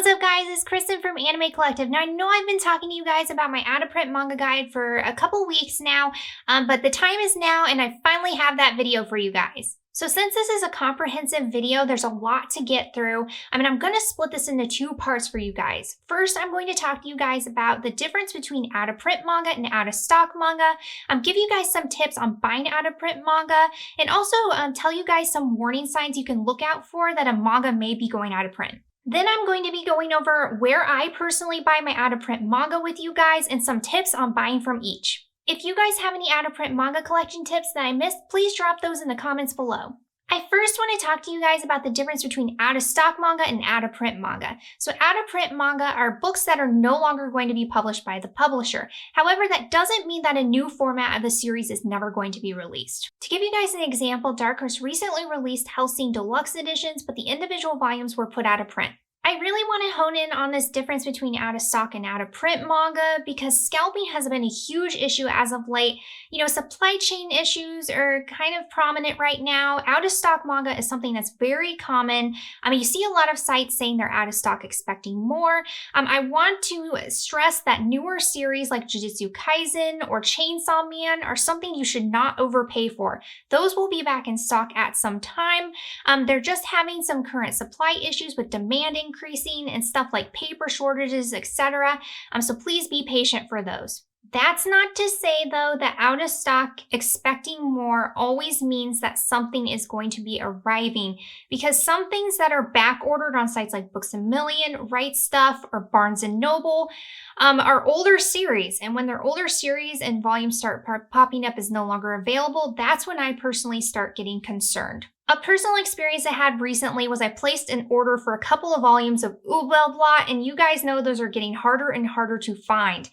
What's up guys, it's Kristen from Anime Collective. Now I know I've been talking to you guys about my out-of-print manga guide for a couple weeks now, but the time is now and I finally have that video for you guys. So since this is a comprehensive video, there's a lot to get through. I'm going to split this into two parts for you guys. First, I'm going to talk to you guys about the difference between out-of-print manga and out-of-stock manga, give you guys some tips on buying out-of-print manga, and also tell you guys some warning signs you can look out for that a manga may be going out of print. Then I'm going to be going over where I personally buy my out-of-print manga with you guys and some tips on buying from each. If you guys have any out-of-print manga collection tips that I missed, please drop those in the comments below. I first want to talk to you guys about the difference between out-of-stock manga and out-of-print manga. So out-of-print manga are books that are no longer going to be published by the publisher. However, that doesn't mean that a new format of the series is never going to be released. To give you guys an example, Dark Horse recently released Hellsing Deluxe editions, but the individual volumes were put out of print. I really want to hone in on this difference between out-of-stock and out-of-print manga because scalping has been a huge issue as of late. Supply chain issues are kind of prominent right now. Out-of-stock manga is something that's very common. You see a lot of sites saying they're out-of-stock expecting more. I want to stress that newer series like Jujutsu Kaisen or Chainsaw Man are something you should not overpay for. Those will be back in stock at some time. They're just having some current supply issues with demand increasing and stuff like paper shortages, etc. So please be patient for those. That's not to say though that out of stock expecting more always means that something is going to be arriving, because some things that are back ordered on sites like Books A Million, Right Stuff, or Barnes & Noble are older series, and when they're older series and volumes start popping up as no longer available, that's when I personally start getting concerned. A personal experience I had recently was I placed an order for a couple of volumes of Ubelblot, and you guys know those are getting harder and harder to find.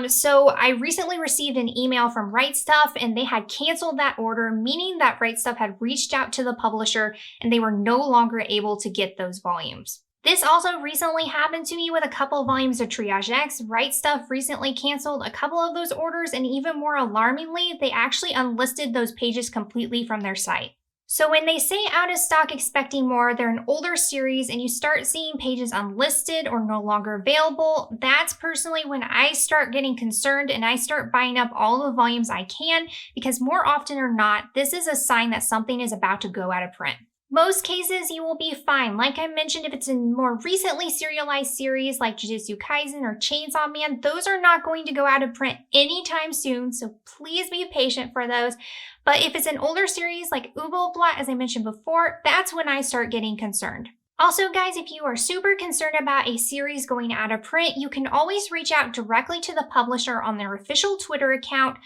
So I recently received an email from Right Stuff and they had canceled that order, meaning that Right Stuff had reached out to the publisher and they were no longer able to get those volumes. This also recently happened to me with a couple of volumes of Triage X. Right Stuff recently canceled a couple of those orders, and even more alarmingly, they actually unlisted those pages completely from their site. So when they say out of stock expecting more, they're an older series and you start seeing pages unlisted or no longer available, that's personally when I start getting concerned and I start buying up all the volumes I can, because more often or not, this is a sign that something is about to go out of print. Most cases you will be fine. Like I mentioned, if it's a more recently serialized series like Jujutsu Kaisen or Chainsaw Man, those are not going to go out of print anytime soon, so please be patient for those. But if it's an older series like Ubelblot, as I mentioned before, that's when I start getting concerned. Also guys, if you are super concerned about a series going out of print, you can always reach out directly to the publisher on their official Twitter account,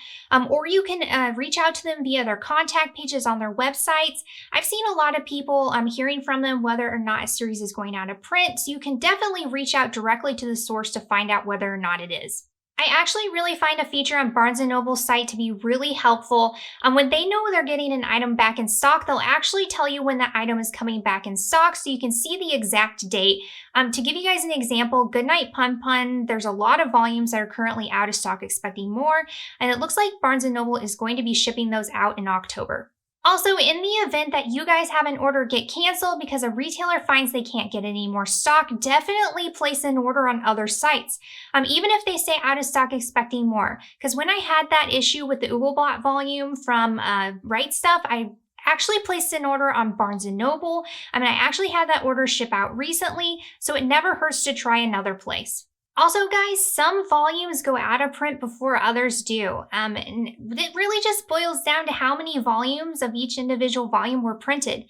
or you can reach out to them via their contact pages on their websites. I've seen a lot of people hearing from them whether or not a series is going out of print, so you can definitely reach out directly to the source to find out whether or not it is. I actually really find a feature on Barnes & Noble's site to be really helpful. When they know they're getting an item back in stock, they'll actually tell you when that item is coming back in stock so you can see the exact date. To give you guys an example, Goodnight Pun Pun, there's a lot of volumes that are currently out of stock expecting more, and it looks like Barnes & Noble is going to be shipping those out in October. Also, in the event that you guys have an order get canceled because a retailer finds they can't get any more stock, definitely place an order on other sites, even if they say out of stock expecting more. Because when I had that issue with the Ubelblot volume from Right Stuff, I actually placed an order on Barnes & Noble. I actually had that order ship out recently, so it never hurts to try another place. Also guys, some volumes go out of print before others do, and it really just boils down to how many volumes of each individual volume were printed.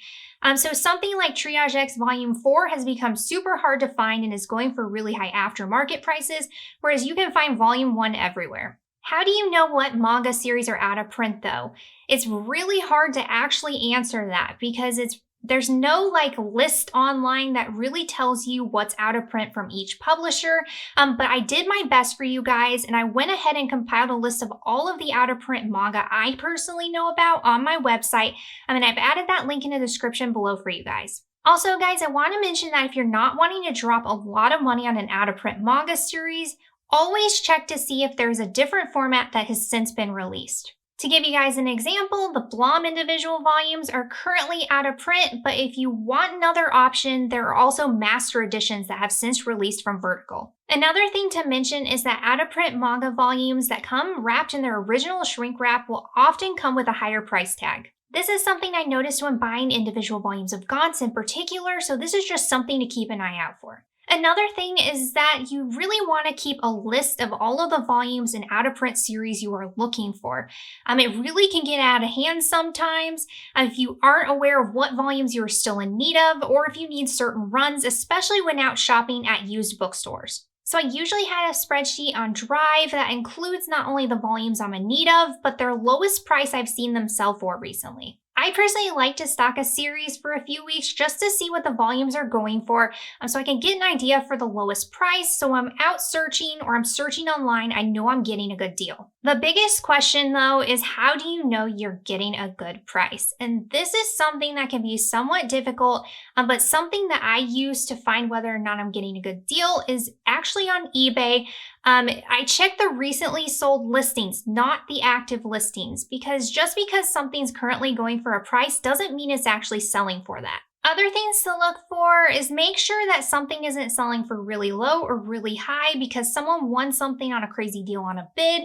So something like Triage X Volume 4 has become super hard to find and is going for really high aftermarket prices, whereas you can find Volume 1 everywhere. How do you know what manga series are out of print though? It's really hard to actually answer that because there's no list online that really tells you what's out of print from each publisher, but I did my best for you guys and I went ahead and compiled a list of all of the out of print manga I personally know about on my website, and I've added that link in the description below for you guys. Also guys, I want to mention that if you're not wanting to drop a lot of money on an out of print manga series, always check to see if there's a different format that has since been released. To give you guys an example, the Blom individual volumes are currently out of print, but if you want another option, there are also master editions that have since released from Vertical. Another thing to mention is that out-of-print manga volumes that come wrapped in their original shrink wrap will often come with a higher price tag. This is something I noticed when buying individual volumes of Gantz in particular, so this is just something to keep an eye out for. Another thing is that you really want to keep a list of all of the volumes and out-of-print series you are looking for. It really can get out of hand sometimes if you aren't aware of what volumes you are still in need of, or if you need certain runs, especially when out shopping at used bookstores. So I usually had a spreadsheet on Drive that includes not only the volumes I'm in need of, but their lowest price I've seen them sell for recently. I personally like to stock a series for a few weeks just to see what the volumes are going for, so I can get an idea for the lowest price. So when I'm out searching or I'm searching online, I know I'm getting a good deal. The biggest question though is, how do you know you're getting a good price? And this is something that can be somewhat difficult, but something that I use to find whether or not I'm getting a good deal is actually on eBay. I check the recently sold listings, not the active listings, because just because something's currently going for a price doesn't mean it's actually selling for that. Other things to look for is make sure that something isn't selling for really low or really high because someone won something on a crazy deal on a bid,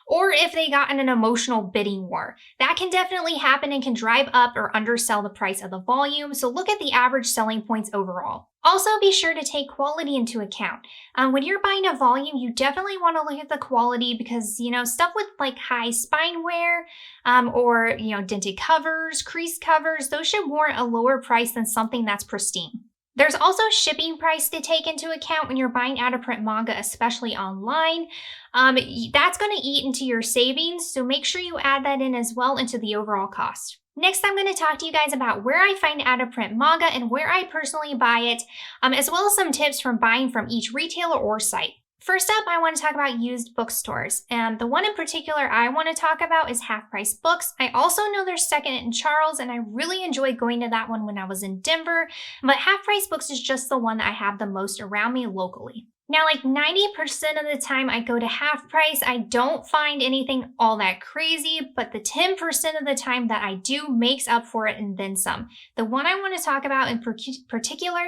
or if they got in an emotional bidding war. That can definitely happen and can drive up or undersell the price of the volume, so look at the average selling points overall. Also, be sure to take quality into account. When you're buying a volume, you definitely want to look at the quality because, stuff with like high spine wear or, dented covers, creased covers, those should warrant a lower price than something that's pristine. There's also shipping price to take into account when you're buying out-of-print manga, especially online. That's going to eat into your savings, so make sure you add that in as well into the overall cost. Next, I'm going to talk to you guys about where I find out-of-print manga and where I personally buy it, as well as some tips from buying from each retailer or site. First up, I want to talk about used bookstores, and the one in particular I want to talk about is Half Price Books. I also know there's Second in Charles, and I really enjoyed going to that one when I was in Denver, but Half Price Books is just the one that I have the most around me locally. Now, like 90% of the time I go to Half Price, I don't find anything all that crazy, but the 10% of the time that I do makes up for it and then some. The one I want to talk about in particular,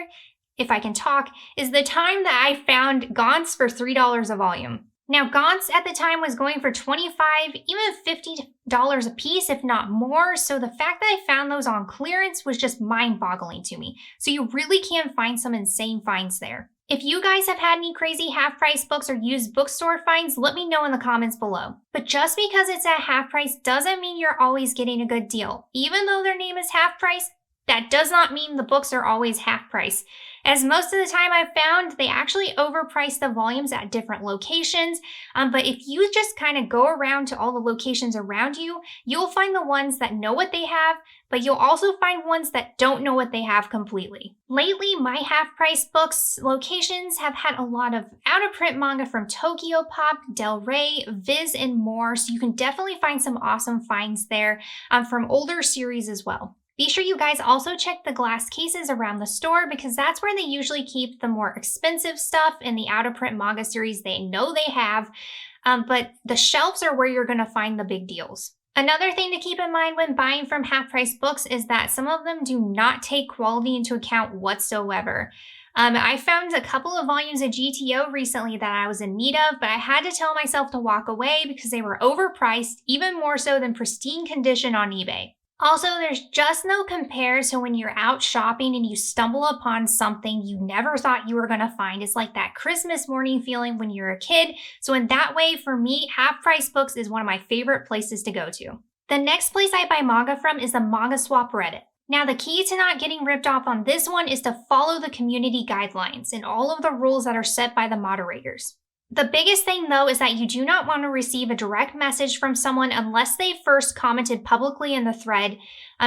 if I can talk, is the time that I found Gantz for $3 a volume. Now, Gantz at the time was going for $25, even $50 a piece, if not more, so the fact that I found those on clearance was just mind-boggling to me. So you really can find some insane finds there. If you guys have had any crazy half-price books or used bookstore finds, let me know in the comments below. But just because it's at half price doesn't mean you're always getting a good deal. Even though their name is Half Price, that does not mean the books are always half price. As most of the time I've found, they actually overprice the volumes at different locations, but if you just kind of go around to all the locations around you, you'll find the ones that know what they have, but you'll also find ones that don't know what they have completely. Lately, my half-price books locations have had a lot of out-of-print manga from Tokyo Pop, Del Rey, Viz, and more, so you can definitely find some awesome finds there from older series as well. Be sure you guys also check the glass cases around the store because that's where they usually keep the more expensive stuff in the out-of-print manga series they know they have, but the shelves are where you're going to find the big deals. Another thing to keep in mind when buying from half-price books is that some of them do not take quality into account whatsoever. I found a couple of volumes of GTO recently that I was in need of, but I had to tell myself to walk away because they were overpriced, even more so than pristine condition on eBay. Also, there's just no compare to when you're out shopping and you stumble upon something you never thought you were going to find. It's like that Christmas morning feeling when you're a kid. So in that way, for me, Half Price Books is one of my favorite places to go to. The next place I buy manga from is the Manga Swap Reddit. Now, the key to not getting ripped off on this one is to follow the community guidelines and all of the rules that are set by the moderators. The biggest thing, though, is that you do not want to receive a direct message from someone unless they first commented publicly in the thread,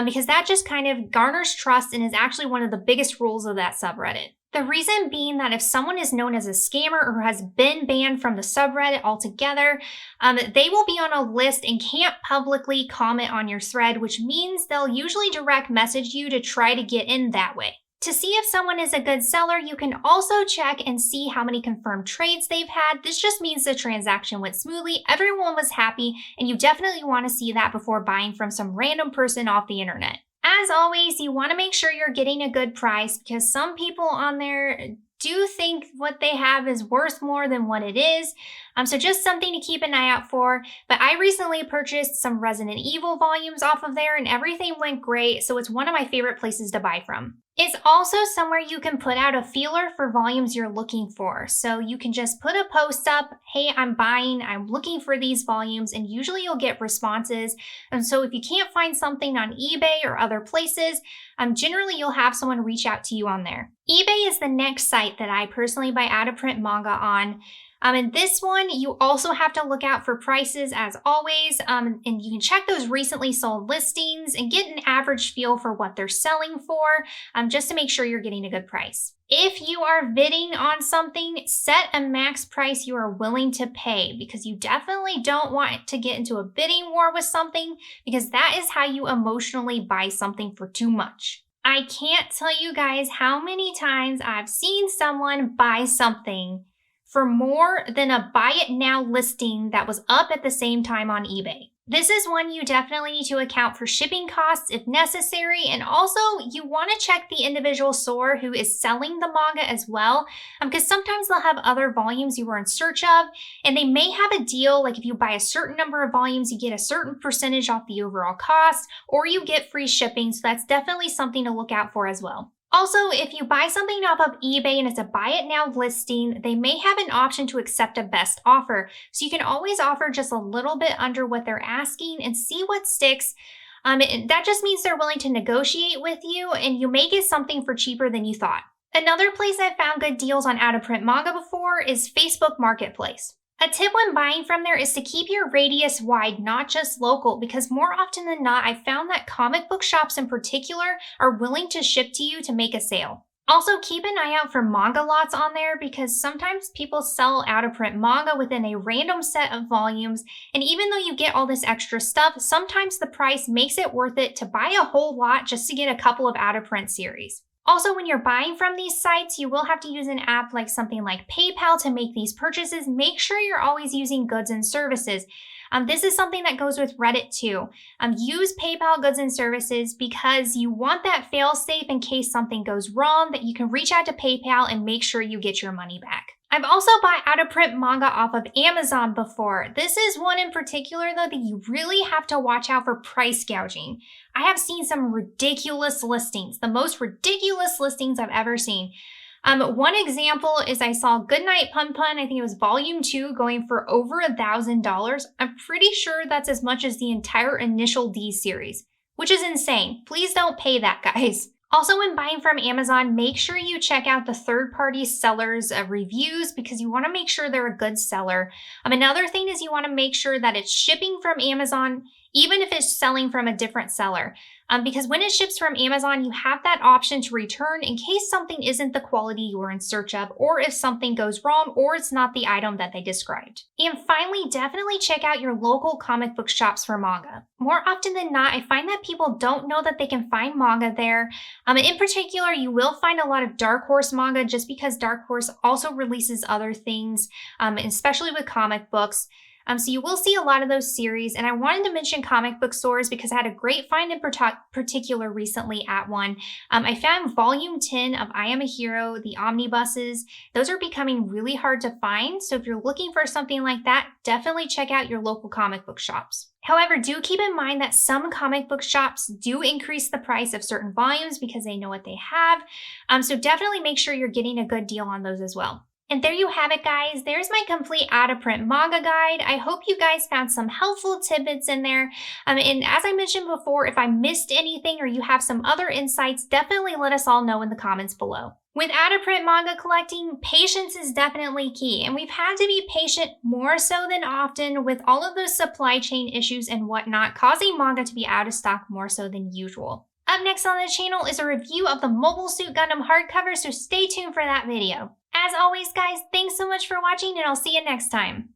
because that just kind of garners trust and is actually one of the biggest rules of that subreddit. The reason being that if someone is known as a scammer or has been banned from the subreddit altogether, they will be on a list and can't publicly comment on your thread, which means they'll usually direct message you to try to get in that way. To see if someone is a good seller, you can also check and see how many confirmed trades they've had. This just means the transaction went smoothly, everyone was happy, and you definitely want to see that before buying from some random person off the internet. As always, you want to make sure you're getting a good price because some people on there do think what they have is worth more than what it is. So just something to keep an eye out for. But I recently purchased some Resident Evil volumes off of there and everything went great. So it's one of my favorite places to buy from. It's also somewhere you can put out a feeler for volumes you're looking for. So you can just put a post up, hey, I'm looking for these volumes, and usually you'll get responses. And so if you can't find something on eBay or other places, generally you'll have someone reach out to you on there. eBay is the next site that I personally buy out-of-print manga on. And this one, you also have to look out for prices as always, and you can check those recently sold listings and get an average feel for what they're selling for, just to make sure you're getting a good price. If you are bidding on something, set a max price you are willing to pay because you definitely don't want to get into a bidding war with something because that is how you emotionally buy something for too much. I can't tell you guys how many times I've seen someone buy something for more than a buy it now listing that was up at the same time on eBay. This is one you definitely need to account for shipping costs if necessary, and also you want to check the individual store who is selling the manga as well, because sometimes they'll have other volumes you were in search of, and they may have a deal like if you buy a certain number of volumes, you get a certain percentage off the overall cost, or you get free shipping, so that's definitely something to look out for as well. Also, if you buy something off of eBay and it's a buy it now listing, they may have an option to accept a best offer. So you can always offer just a little bit under what they're asking and see what sticks. That just means they're willing to negotiate with you and you may get something for cheaper than you thought. Another place I've found good deals on out-of-print manga before is Facebook Marketplace. A tip when buying from there is to keep your radius wide, not just local, because more often than not, I've found that comic book shops in particular are willing to ship to you to make a sale. Also, keep an eye out for manga lots on there because sometimes people sell out-of-print manga within a random set of volumes, and even though you get all this extra stuff, sometimes the price makes it worth it to buy a whole lot just to get a couple of out-of-print series. Also, when you're buying from these sites, you will have to use an app like something like PayPal to make these purchases. Make sure you're always using goods and services. This is something that goes with Reddit too. Use PayPal goods and services because you want that fail-safe in case something goes wrong, that you can reach out to PayPal and make sure you get your money back. I've also bought out-of-print manga off of Amazon before. This is one in particular though that you really have to watch out for price gouging. I have seen some ridiculous listings, the most ridiculous listings I've ever seen. One example is I saw Goodnight Pun Pun, I think it was volume 2, going for over $1,000. I'm pretty sure that's as much as the entire initial D series, which is insane. Please don't pay that, guys. Also, when buying from Amazon, make sure you check out the third-party sellers' reviews because you want to make sure they're a good seller. Another thing is you want to make sure that it's shipping from Amazon, even if it's selling from a different seller. Because when it ships from Amazon, you have that option to return in case something isn't the quality you were in search of, or if something goes wrong, or it's not the item that they described. And finally, definitely check out your local comic book shops for manga. More often than not, I find that people don't know that they can find manga there. In particular, you will find a lot of Dark Horse manga just because Dark Horse also releases other things, especially with comic books. So you will see a lot of those series, and I wanted to mention comic book stores because I had a great find in particular recently at one. I found volume 10 of I Am a Hero, the omnibuses. Those are becoming really hard to find, so if you're looking for something like that, definitely check out your local comic book shops. However, do keep in mind that some comic book shops do increase the price of certain volumes because they know what they have, so definitely make sure you're getting a good deal on those as well. And there you have it, guys. There's my complete out-of-print manga guide. I hope you guys found some helpful tidbits in there. And as I mentioned before, if I missed anything or you have some other insights, definitely let us all know in the comments below. With out-of-print manga collecting, patience is definitely key, and we've had to be patient more so than often with all of those supply chain issues and whatnot, causing manga to be out of stock more so than usual. Up next on the channel is a review of the Mobile Suit Gundam hardcover, so stay tuned for that video. As always, guys, thanks so much for watching, and I'll see you next time.